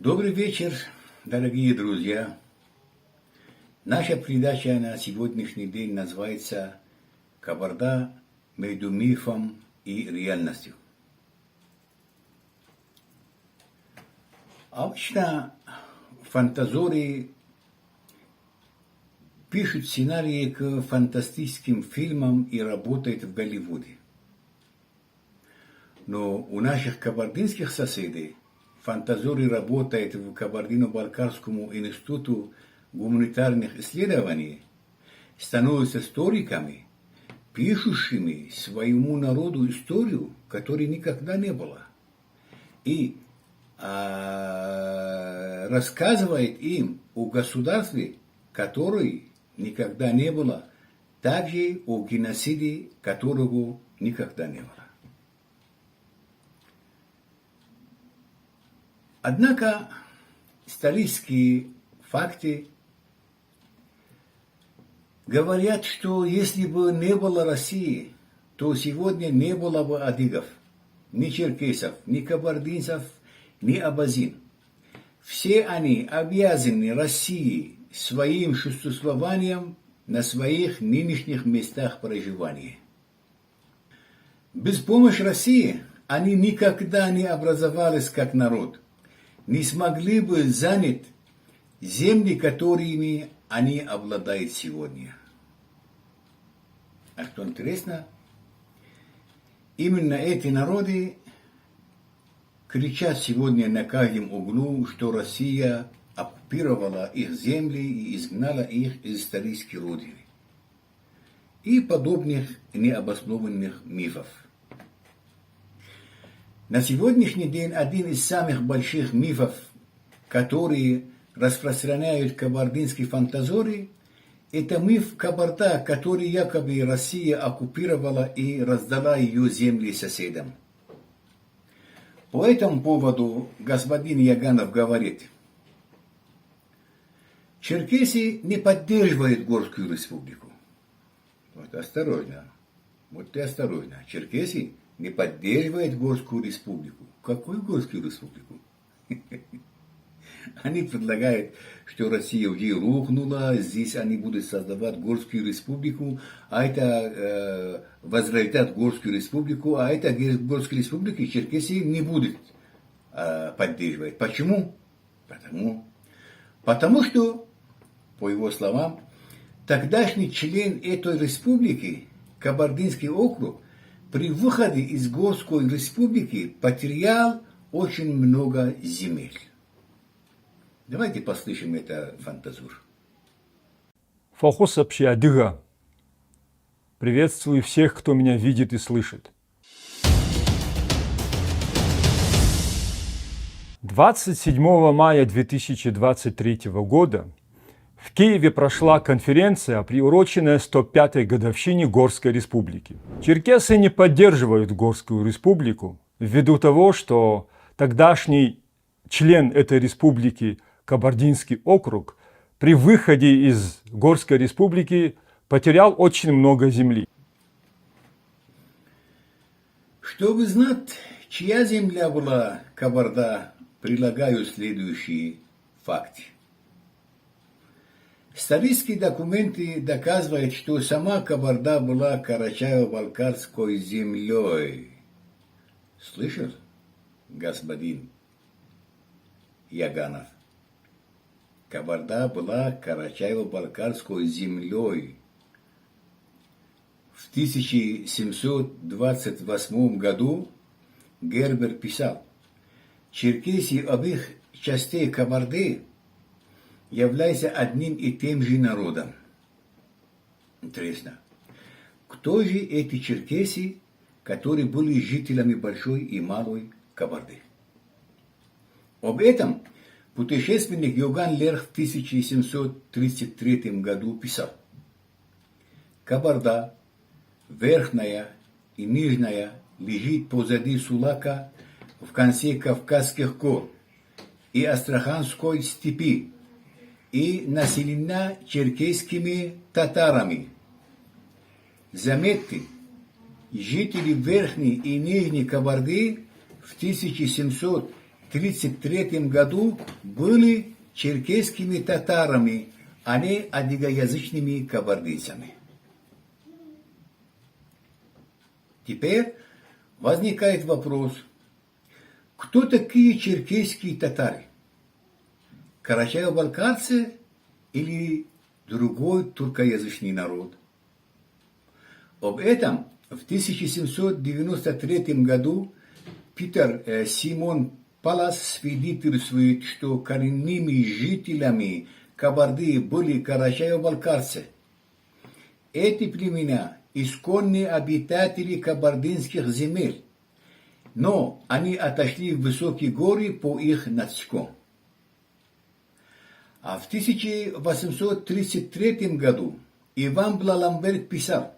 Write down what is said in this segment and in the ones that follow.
Добрый вечер, дорогие друзья. Наша передача на сегодняшний день называется «Кабарда между мифом и реальностью». Обычно фантазоры пишут сценарии к фантастическим фильмам и работают в Голливуде. Но у наших кабардинских соседей фантазоры работают в Кабардино-Балкарскому институту гуманитарных исследований, становятся историками, пишущими своему народу историю, которой никогда не было. И рассказывает им о государстве, которое никогда не было, также о геноциде, которого никогда не было. Однако исторические факты говорят, что если бы не было России, то сегодня не было бы адыгов, ни черкесов, ни кабардинцев, ни абазин. Все они обязаны России своим существованием на своих нынешних местах проживания. Без помощи России они никогда не образовались как народ, не смогли бы занять земли, которыми они обладают сегодня. А что интересно, именно эти народы кричат сегодня на каждом углу, что Россия оккупировала их земли и изгнала их из исторической родины. И подобных необоснованных мифов. На сегодняшний день один из самых больших мифов, которые распространяют кабардинские фантазоры, это миф Кабарда, который якобы Россия оккупировала и раздала ее земли соседям. По этому поводу господин Яганов говорит: черкесы не поддерживают Горскую республику. Вот осторожно, вот ты осторожно. Черкесы не поддерживают Горскую республику. Какую Горскую республику? Они предлагают, что Россия уже рухнула, здесь они будут создавать Горскую республику, а это возродят Горскую республику, а это Горскую республику черкесы не будут поддерживать. Почему? Потому что, по его словам, тогдашний член этой республики, Кабардинский округ, при выходе из Горской республики потерял очень много земель. Давайте послушаем это фантазур. Фохос Апшиадыга. Приветствую всех, кто меня видит и слышит. 27 мая 2023 года в Киеве прошла конференция, приуроченная 105-й годовщине Горской республики. Черкесы не поддерживают Горскую республику ввиду того, что тогдашний член этой республики, Кабардинский округ, при выходе из Горской республики потерял очень много земли. Чтобы знать, чья земля была Кабарда, прилагаю следующие факты. Исторические документы доказывают, что сама Кабарда была Карачаево-Балкарской землей. Слышал, господин Яганов? Кабарда была Карачаево-Балкарской землей. В 1728 году Гербер писал: черкесы обеих частей Кабарды являются одним и тем же народом. Интересно, кто же эти черкесы, которые были жителями Большой и Малой Кабарды? Об этом путешественник Йоган Лерх в 1733 году писал: Кабарда, верхняя и нижняя, лежит позади Сулака в конце Кавказских гор и Астраханской степи и населена черкесскими татарами. Заметьте, жители Верхней и Нижней Кабарды в 1700 1933 году были черкесскими татарами, а не адыгоязычными кабардинцами. Теперь возникает вопрос, кто такие черкесские татары? Карачаево-балкарцы или другой туркоязычный народ? Об этом в 1793 году Питер Симон Палас свидетельствует, что коренными жителями Кабарды были карачаево-балкарцы. Эти племена – исконные обитатели кабардинских земель, но они отошли в высокие горы по их нацком. А в 1833 году Иван Блаламберг писал: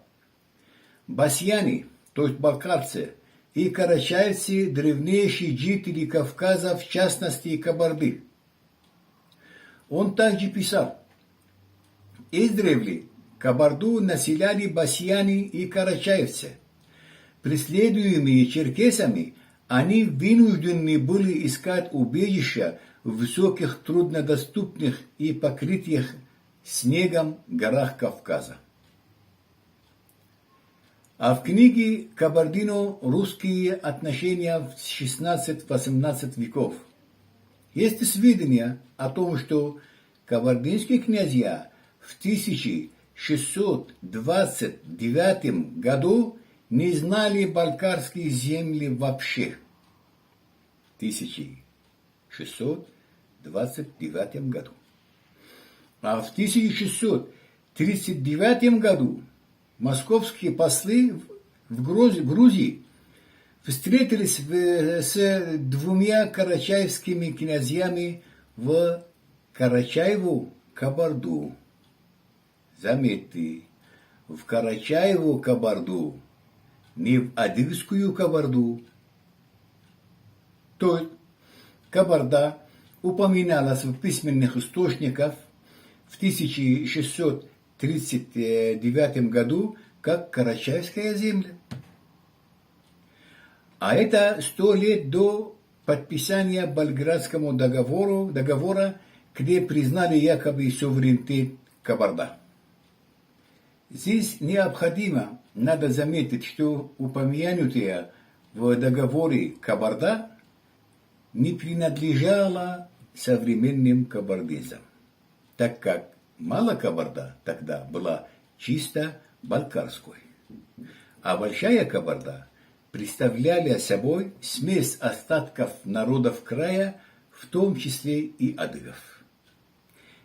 «Басьяне, то есть балкарцы, и карачаевцы – древнейшие жители Кавказа, в частности Кабарды». Он также писал: «Издревле Кабарду населяли басьяне и карачаевцы. Преследуемые черкесами, они вынуждены были искать убежища в высоких, труднодоступных и покрытых снегом горах Кавказа». А в книге Кабардино «Русские отношения в 16-18 веков» есть сведения о том, что кабардинские князья в 1629 году не знали балкарские земли вообще. В 1629 году. А в 1639 году московские послы в Грузии встретились с двумя карачаевскими князьями в Карачаеву-Кабарду. Заметьте, в Карачаеву-Кабарду, не в Адыгскую Кабарду. То есть Кабарда упоминалась в письменных источниках в 1639 году как Карачаевская земля. А это 100 лет до подписания Белградского договора, где признали якобы суверенитет Кабарда. Здесь необходимо, надо заметить, что упомянутая в договоре Кабарда не принадлежала современным кабардинцам, так как Малая Кабарда тогда была чисто балкарской, а Большая Кабарда представляли собой смесь остатков народов края, в том числе и адыгов.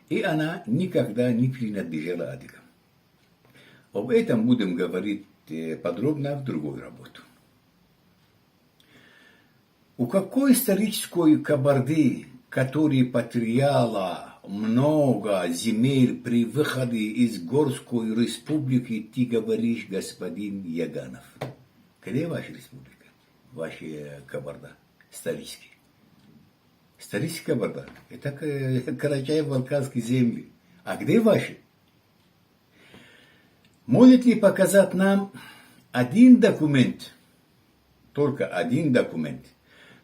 И она никогда не принадлежала адыгам. Об этом будем говорить подробно в другой работе. У какой исторической Кабарды, которая потеряла много земель при выходе из Горской республики, ты говоришь, господин Яганов? Где ваша республика? Ваша Кабарда? Исторически. Исторический Кабарда. Это Карачаево-Балкарские земли. А где ваши? Может ли показать нам один документ, только один документ,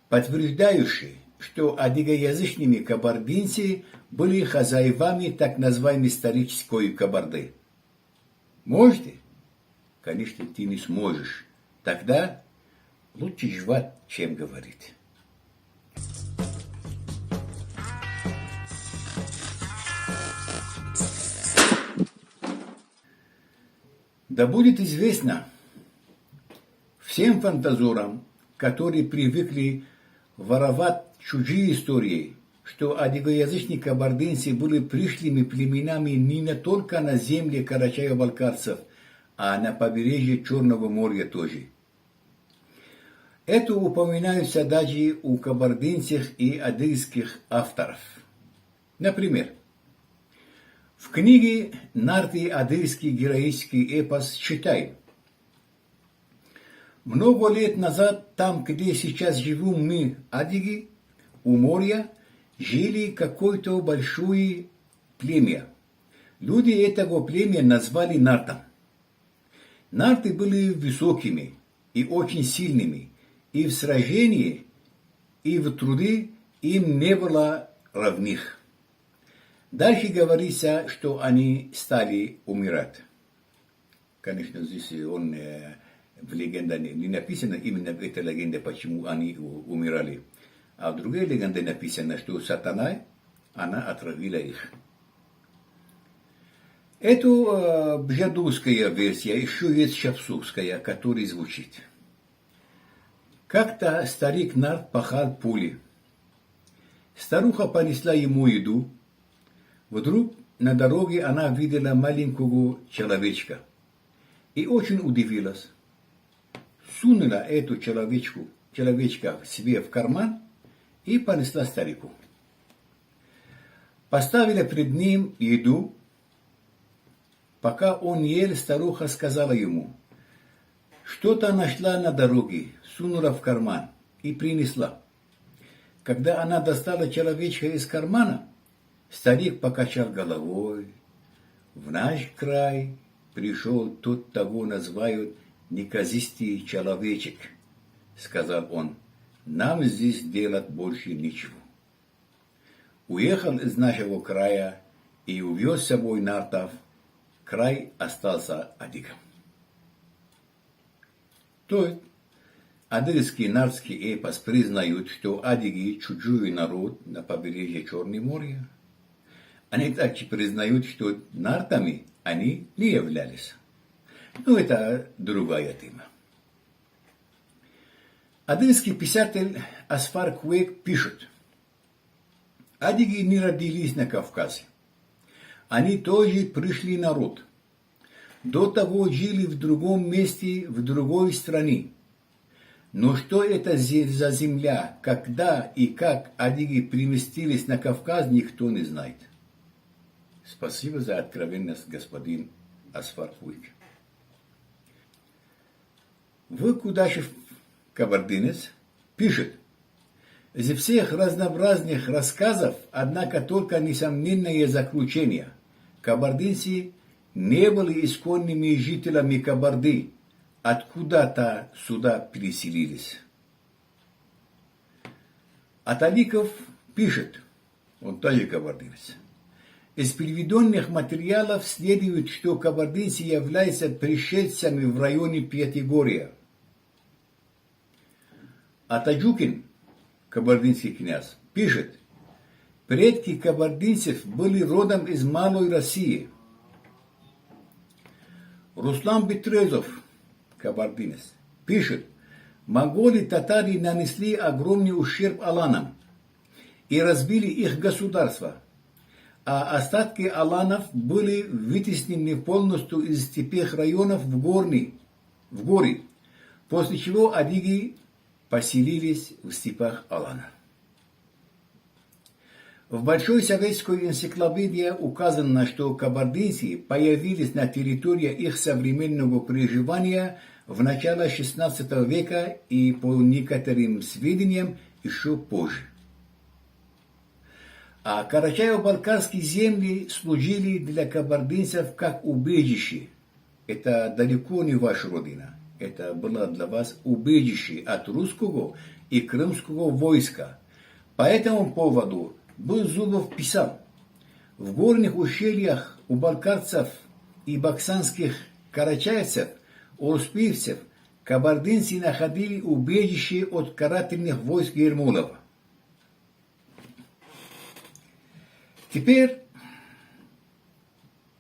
подтверждающий, что адыгоязычными кабардинцы были хозяевами так называемой исторической Кабарды? Можете? Конечно, ты не сможешь. Тогда лучше жевать, чем говорить. Да будет известно всем фантазорам, которые привыкли воровать чужие истории, что адыгоязычные кабардинцы были пришлыми племенами не только на земле карачаево-балкарцев, а на побережье Черного моря тоже. Это упоминается даже у кабардинских и адыгских авторов. Например, в книге «Нарты адыгский героический эпос» читаем: много лет назад, там, где сейчас живем мы, адыги, у моря, жили какое-то большое племя. Люди этого племя назвали Нартом. Нарты были высокими и очень сильными, и в сражении, и в труды им не было равных. Дальше говорится, что они стали умирать. Конечно, здесь он в легенде не написано именно эта легенда, почему они умирали. А в другой легенде написано, что сатана, она отравила их. Это бжедурская версия, еще есть шапсурская, которая звучит. Как-то старик Нарт пахал поле. Старуха понесла ему еду. Вдруг на дороге она видела маленького человечка и очень удивилась. Сунула эту человечка себе в карман и понесла старику. Поставила пред ним еду. Пока он ел, старуха сказала ему, что-то нашла на дороге, сунула в карман и принесла. Когда она достала человечка из кармана, старик покачал головой. В наш край пришел тот, того называют неказистый человечек, сказал он. Нам здесь делать больше ничего. Уехал из нашего края и увез с собой нартов. Край остался адыгом. То есть, адыгский нартский эпос признают, что адыги чужой народ на побережье Черного моря. Они также признают, что нартами они не являлись. Но это другая тема. Адыгский писатель Асфар Куек пишет, адыги не родились на Кавказе. Они тоже пришли народ. До того жили в другом месте, в другой стране. Но что это за земля, когда и как адыги переместились на Кавказ, никто не знает. Спасибо за откровенность, господин Асфар Куек. Выкудашев кабардинец пишет, из всех разнообразных рассказов, однако только несомненное заключение. Кабардинцы не были исконными жителями Кабарды, откуда-то сюда переселились. Аталиков пишет, он тоже кабардинец. Из приведенных материалов следует, что кабардинцы являются пришельцами в районе Пятигорья. Атаджукин, кабардинский князь, пишет, предки кабардинцев были родом из Малой России. Руслан Бетрезов, кабардинец, пишет, монголы-татары нанесли огромный ущерб аланам и разбили их государство, а остатки аланов были вытеснены полностью из степных районов в горы, после чего адыги поселились в степах Алана. В Большой советской энциклопедии указано, что кабардинцы появились на территории их современного проживания в начале XVI века и, по некоторым сведениям, еще позже. А карачаево-балкарские земли служили для кабардинцев как убежище. Это далеко не ваша родина. Это было для вас убежище от русского и крымского войска. По этому поводу Бузулов писал, в горных ущельях у балкарцев и баксанских карачаевцев, успевцев, кабардинцы находили убежище от карательных войск Ермолова. Теперь,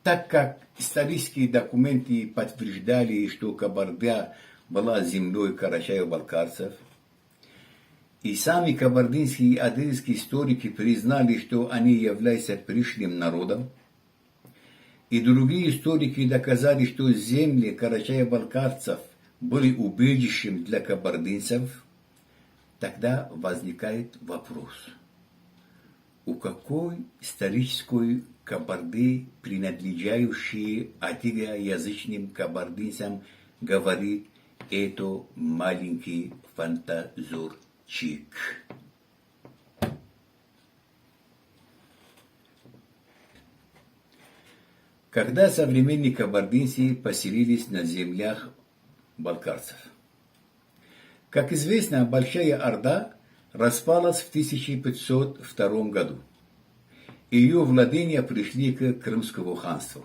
так как исторические документы подтверждали, что Кабарда была землей карачаево-балкарцев, и сами кабардинские и адыгские историки признали, что они являются пришлым народом, и другие историки доказали, что земли карачаево-балкарцев были убежищем для кабардинцев, тогда возникает вопрос, у какой исторической Кабарды, принадлежащие адыгоязычным кабардинцам, говорит это маленький фантазорчик. Когда современные кабардинцы поселились на землях балкарцев. Как известно, Большая Орда распалась в 1502 году. Ее владения пришли к Крымскому ханству.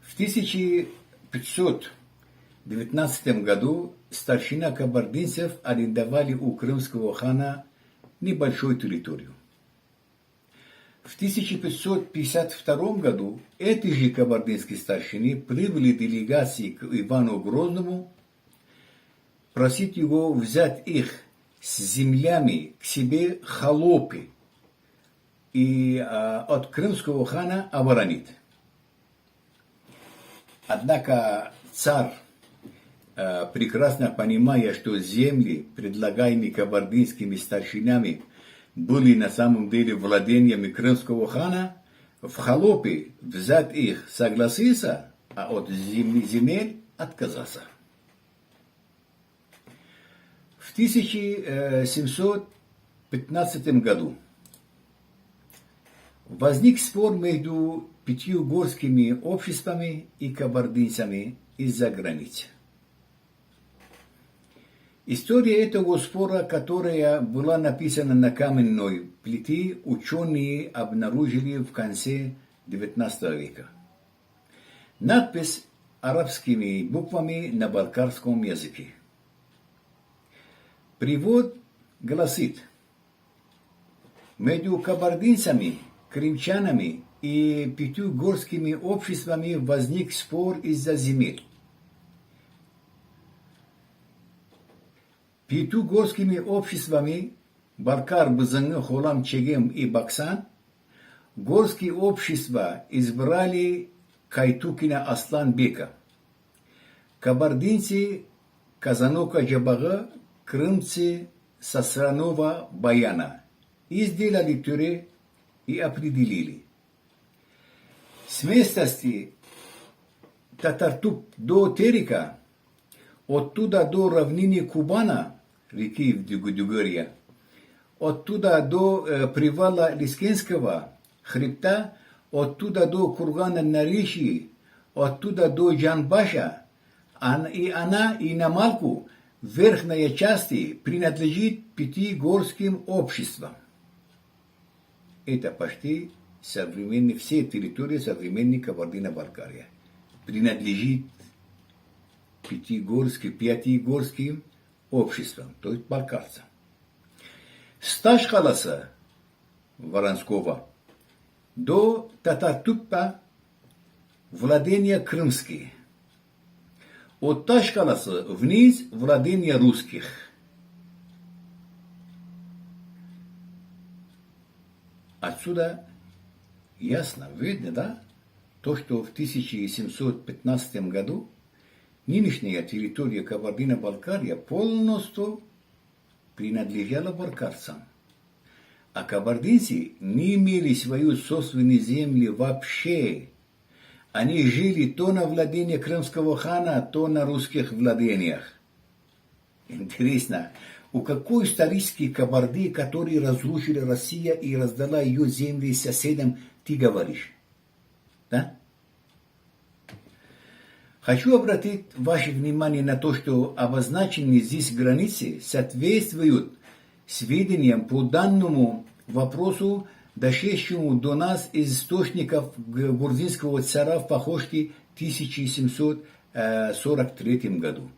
В 1519 году старшина кабардинцев арендовали у крымского хана небольшую территорию. В 1552 году эти же кабардинские старшины привели делегации к Ивану Грозному просить его взять их с землями к себе холопы и от крымского хана оборонить. Однако царь, прекрасно понимая, что земли, предлагаемые кабардинскими старшинами, были на самом деле владениями крымского хана, в холопы взять их согласился, а от земель отказался. В 1715 году возник спор между 5 горскими обществами и кабардинцами из-за границы. История этого спора, которая была написана на каменной плите, ученые обнаружили в конце XIX века. Надпись арабскими буквами на балкарском языке. Привод гласит: между кабардинцами, крымчанами и 5 горскими обществами возник спор из-за земель. 5 горскими обществами Балкар, Бызыны, Холам, Чегем и Баксан горские общества избрали Кайтукина Асланбека. Кабардинцы Казанока Джабага, крымцы Сасранова Баяна. И сделали тюре и определили. С местности Татартук до Терека, оттуда до равнины Кубана, реки Дюгорья, оттуда до привала Лискенского хребта, оттуда до кургана Нариши, оттуда до Джанбаша, и она и Намалку, верхняя часть, принадлежит 5 горским обществам. Это почти современные, все территории современной Кабардино-Балкарии принадлежит 5 горским обществам, то есть балкарцам. Стаж Халаса Воронского до Татартупа владения крымские. От Ташкаласа вниз владения русских. Отсюда ясно видно, да, то, что в 1715 году нынешняя территория Кабардино-Балкария полностью принадлежала балкарцам. А кабардинцы не имели свою собственную землю вообще. Они жили то на владении крымского хана, то на русских владениях. Интересно, у какой исторической Кабарды, который разрушили Россия и раздала ее земли соседям, ты говоришь? Да? Хочу обратить ваше внимание на то, что обозначенные здесь границы соответствуют сведениям по данному вопросу, дошедшему до нас из источников грузинского царя в Пахошке в 1743 году.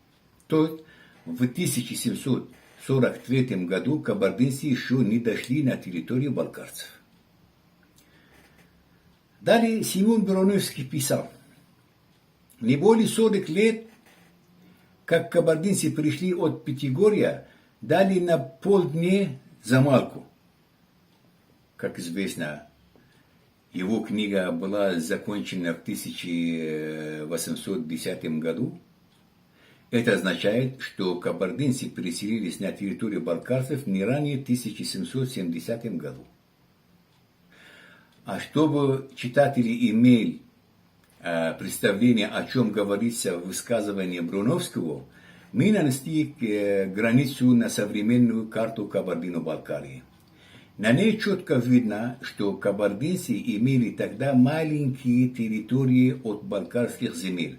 То есть в 1743 году кабардинцы еще не дошли на территорию балкарцев. Далее Симон Броновский писал: не более 40 лет, как кабардинцы пришли от Пятигорья, дали на полдня замалку. Как известно, его книга была закончена в 1810 году. Это означает, что кабардинцы переселились на территорию балкарцев не ранее 1770 году. А чтобы читатели имели представление, о чем говорится в высказывании Бруновского, мы нанесли границу на современную карту Кабардино-Балкарии. На ней четко видно, что кабардинцы имели тогда маленькие территории от балкарских земель.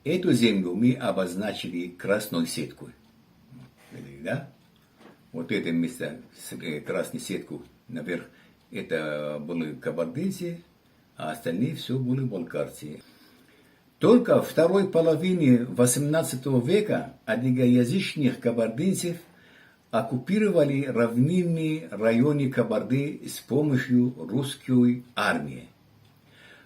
Эту землю мы обозначили красной сеткой. Да? вот это место с красной сеткой наверх, это были кабардинцы, а остальные все были балкарцы. Только в второй половине XVIII века адыгоязычных кабардинцев оккупировали равнинные районы Кабарды с помощью русской армии.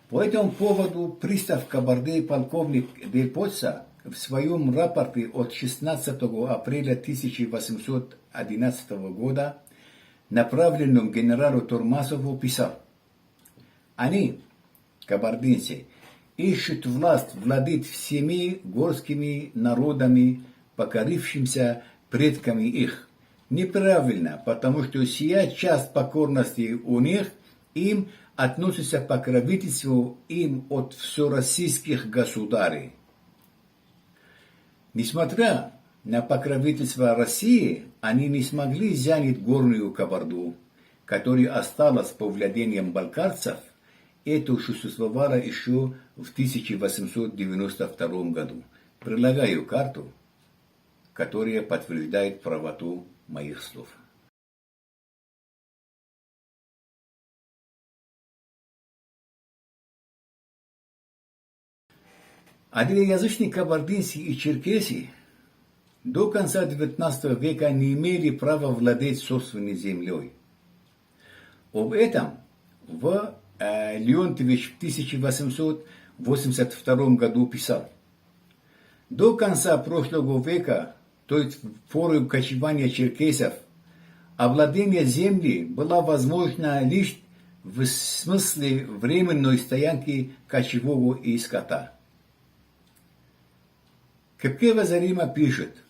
По этому поводу пристав Кабарды полковник Дель Поза в своем рапорте от 16 апреля 1811 года, направленном генералу Турмасову, писал: «Они, кабардинцы, ищут власть владеть всеми горскими народами, покорившимся предками их. Неправильно, потому что сия часть покорности у них им относится покровительству им от всероссийских государей». Несмотря на покровительство России, они не смогли занять горную Кабарду, которая осталась по владениям балкарцев. Это существовало еще в 1892 году. Прилагаю карту, которая подтверждает правоту моих слов. Адыгоязычные кабардинцы и черкесы до конца XIX века не имели права владеть собственной землей. Об этом Леонтьевич в 1882 году писал: «До конца прошлого века, то есть в пору кочевания черкесов, овладение земли было возможно лишь в смысле временной стоянки кочевого и скота». Кепкева Зарима пишет: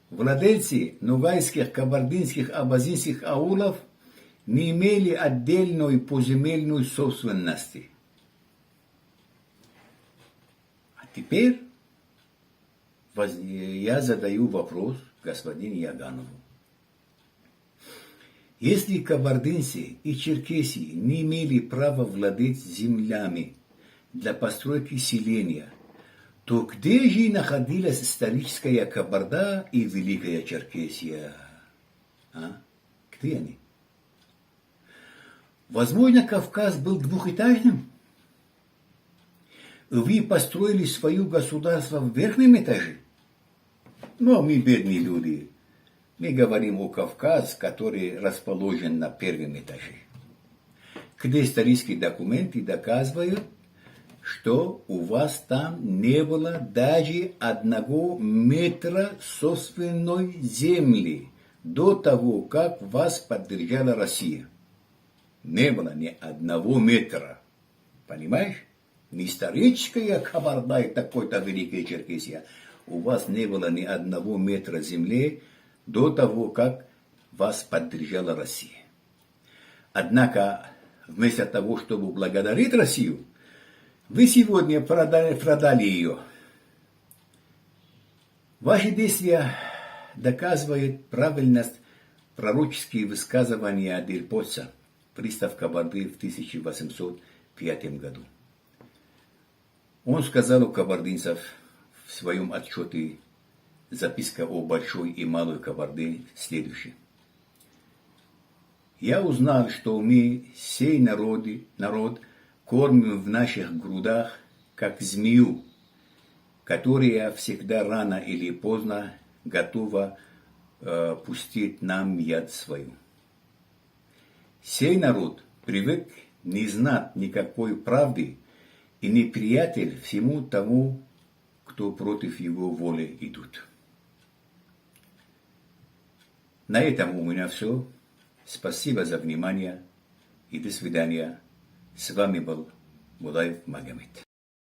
«Владельцы ногайских, кабардинских, абазинских аулов не имели отдельной поземельной собственности». А теперь я задаю вопрос господину Яганову. Если кабардинцы и черкесы не имели права владеть землями для постройки селения, то где же находилась историческая Кабарда и Великая Черкесия? Где они? Возможно, Кавказ был двухэтажным? Вы построили свое государство в верхнем этаже? Но мы бедные люди. Мы говорим о Кавказе, который расположен на первом этаже. Где исторические документы доказывают, что у вас там не было даже 1 метра собственной земли до того, как вас поддержала Россия. Не было ни 1 метра. Понимаешь? Не историческая Кабарда и такой-то Великая Черкесия. У вас не было ни 1 метра земли до того, как вас поддержала Россия. Однако, вместо того, чтобы благодарить Россию, вы сегодня продали ее. Ваши действия доказывают правильность пророческих высказываний Дель Поза, пристав Кабарды в 1805 году. Он сказал у кабардинцев в своем отчете «Записка о Большой и Малой Кабарде» следующее: «Я узнал, что мы, сей народ, кормим в наших грудах, как змею, которая всегда рано или поздно готова пустить нам яд свою. Сей народ привык не знать никакой правды и неприятель всему тому, кто против его воли идут». На этом у меня все. Спасибо за внимание и до свидания. С вами был Мулаев Магомед.